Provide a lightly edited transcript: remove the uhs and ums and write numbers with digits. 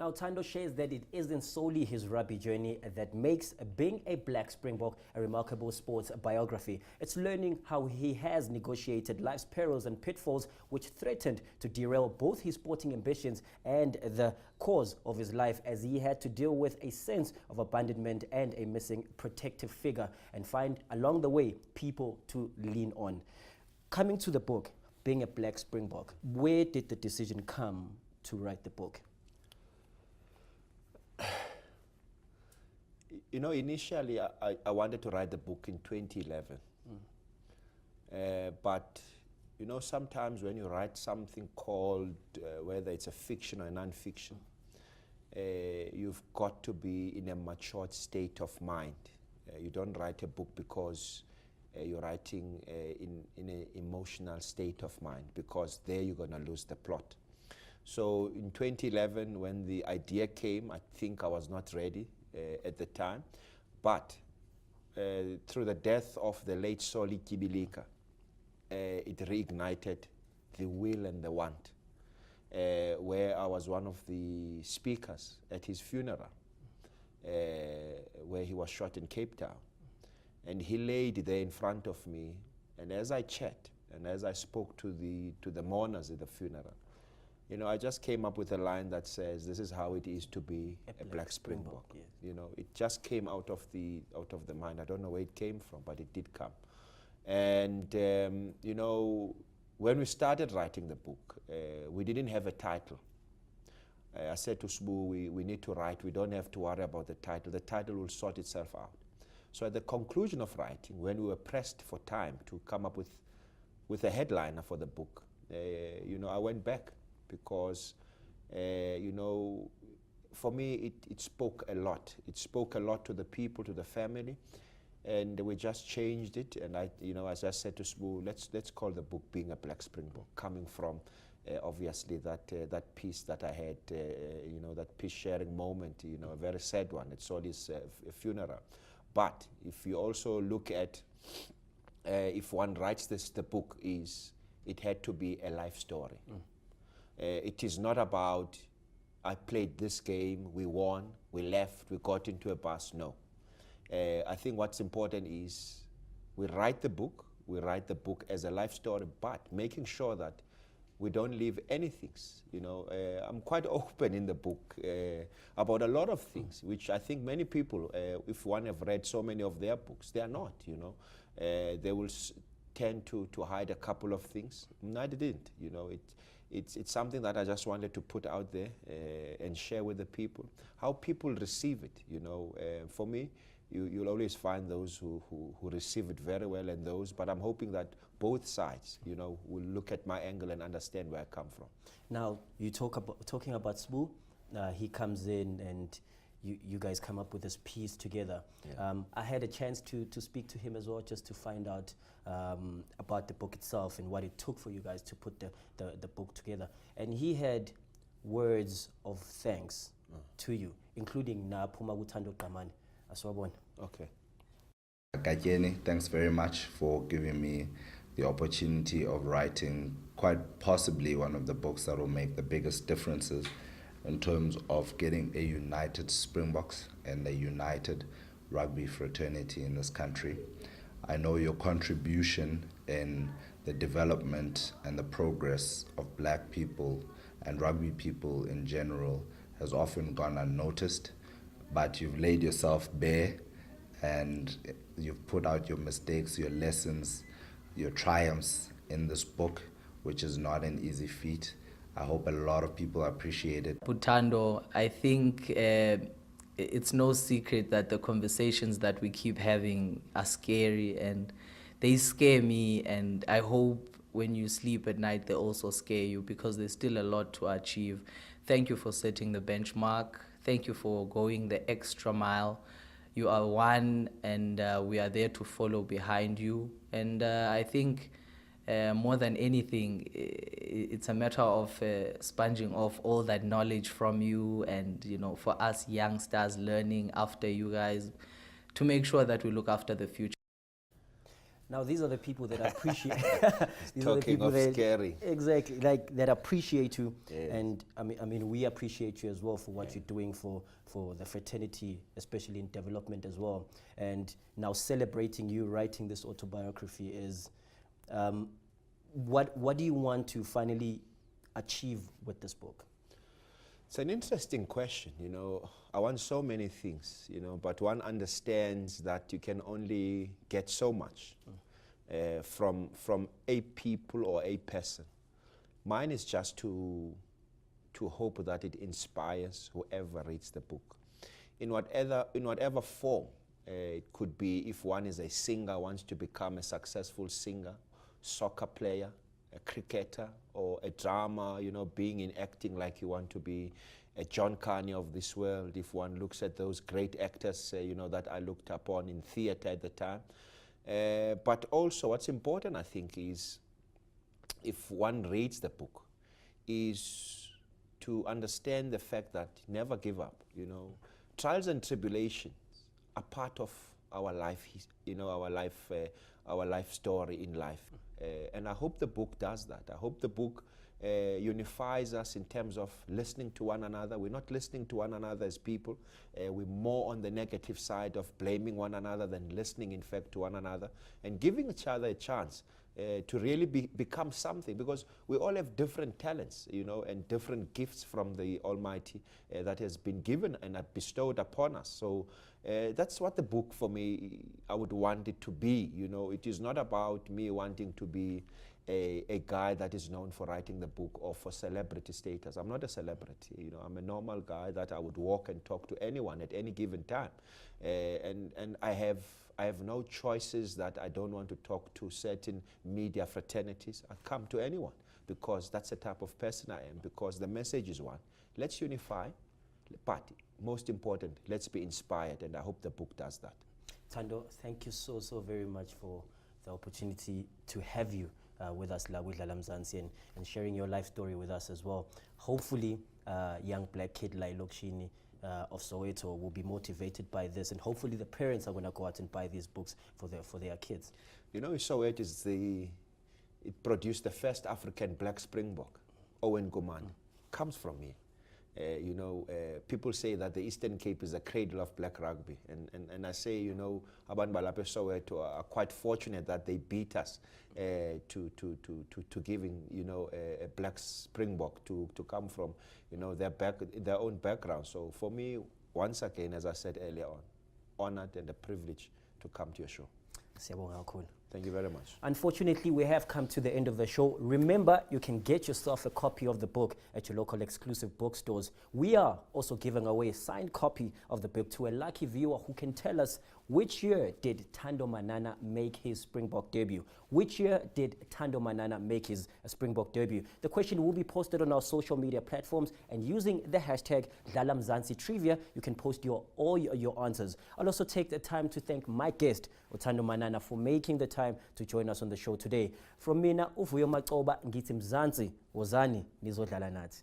Now, Thando shares that it isn't solely his rugby journey that makes Being a Black Springbok a remarkable sports biography. It's learning how he has negotiated life's perils and pitfalls which threatened to derail both his sporting ambitions and the cause of his life, as he had to deal with a sense of abandonment and a missing protective figure and find along the way people to lean on. Coming to the book, Being a Black Springbok, where did the decision come to write the book? You know, initially I wanted to write the book in 2011. But, you know, sometimes when you write something called, whether it's a fiction or a non-fiction, you've got to be in a matured state of mind. You don't write a book because you're writing in an emotional state of mind, because there you're going to lose the plot. So in 2011, when the idea came, I think I was not ready at the time. But through the death of the late Soli Kibilika, it reignited the will and the want, where I was one of the speakers at his funeral, where he was shot in Cape Town. And he laid there in front of me, and as I chat and as I spoke to the mourners at the funeral, you know, I just came up with a line that says, "This is how it is to be a black Springbok." Yes. You know, it just came out of the mind. I don't know where it came from, but it did come. And you know, when we started writing the book, we didn't have a title. I said to Sbu, we need to write. We don't have to worry about the title. The title will sort itself out. So at the conclusion of writing, when we were pressed for time to come up with a headliner for the book, you know, I went back because, you know, for me, it spoke a lot. It spoke a lot to the people, to the family, and we just changed it. And I, you know, as I said to Sbu, let's call the book "Being a Black Springbok," coming from obviously that piece that I had, you know, that peace sharing moment, you know, a very sad one. It's all his funeral. But if you also look at, if one writes the book, it had to be a life story. It is not about, I played this game, we won, we left, we got into a bus. No. I think what's important is we write the book as a life story, but making sure that we don't leave anything. You know, I'm quite open in the book about a lot of things, which I think many people, if one have read so many of their books, they are not, you know. They will tend to hide a couple of things. I didn't, you know. It's something that I just wanted to put out there and share with the people, how people receive it, you know. For me, you'll always find those who receive it very well and those, but I'm hoping that both sides, you know, will look at my angle and understand where I come from. Now, you talking about Sbu, he comes in and you guys come up with this piece together. Yeah. I had a chance to speak to him as well, just to find out about the book itself and what it took for you guys to put the book together. And he had words of thanks to you, including na Puma Thando Kamani. Okay. Gajeni, thanks very much for giving me the opportunity of writing quite possibly one of the books that will make the biggest differences in terms of getting a united Springboks and a united rugby fraternity in this country. I know your contribution in the development and the progress of black people and rugby people in general has often gone unnoticed, but you've laid yourself bare and you've put out your mistakes, your lessons, your triumphs in this book, which is not an easy feat. I hope a lot of people appreciate it. Thando, I think it's no secret that the conversations that we keep having are scary, and they scare me, and I hope when you sleep at night they also scare you, because there's still a lot to achieve. Thank you for setting the benchmark. Thank you for going the extra mile. You are one, and we are there to follow behind you. And I think more than anything, it's a matter of sponging off all that knowledge from you, and, you know, for us youngsters learning after you guys, to make sure that we look after the future. Now these are the people that appreciate. These are the Talking people of that, scary. exactly, like that appreciate you, Yes. and I mean, we appreciate you as well for what you're doing for the fraternity, especially in development as well. And now celebrating you writing this autobiography is, what do you want to finally achieve with this book? It's an interesting question, you know. I want so many things, you know, but one understands that you can only get so much from a people or a person. Mine is just to hope that it inspires whoever reads the book, in whatever form. It could be if one is a singer, wants to become a successful singer, soccer player, a cricketer, or a drama, you know, being in acting like you want to be a John Carney of this world. If one looks at those great actors, you know, that I looked upon in theater at the time. But also what's important, I think, is if one reads the book, is to understand the fact that never give up, you know. Trials and tribulations are part of our life, you know, our life story in life. And I hope the book does that. I hope the book unifies us in terms of listening to one another. We're not listening to one another as people. We're more on the negative side of blaming one another than listening, in fact, to one another and giving each other a chance to really become something, because we all have different talents, you know, and different gifts from the Almighty that has been given and bestowed upon us. So that's what the book, for me, I would want it to be. You know, it is not about me wanting to be a guy that is known for writing the book or for celebrity status. I'm not a celebrity. You know, I'm a normal guy that I would walk and talk to anyone at any given time, and I have no choices that I don't want to talk to certain media fraternities. I come to anyone because that's the type of person I am, because the message is one. Let's unify, but most important, let's be inspired, and I hope the book does that. Thando, thank you so very much for the opportunity to have you with us, La Dlala Mzansi, and sharing your life story with us as well. Hopefully, young black kid like Lokshini of Soweto will be motivated by this, and hopefully the parents are going to go out and buy these books for their kids. You know, Soweto is it produced the first African black springbok, Owen Gomani, comes from here. You know, people say that the Eastern Cape is a cradle of black rugby, and I say, you know, abantu balapha Soweto are quite fortunate that they beat us to giving, you know, a black springbok to come from, you know, their own background. So for me, once again, as I said earlier on, honored and a privilege to come to your show. Thank you very much. Unfortunately, we have come to the end of the show. Remember, you can get yourself a copy of the book at your local exclusive bookstores. We are also giving away a signed copy of the book to a lucky viewer who can tell us which year did Thando Manana make his Springbok debut. Which year did Thando Manana make his Springbok debut? The question will be posted on our social media platforms, and using the hashtag Dlala Mzansi Trivia, you can post all your answers. I'll also take the time to thank my guest, Thando Manana, for making the time to join us on the show today. From mina, Vuyo Macoba, ngithi Mzansi, wozani nizodlala nathi.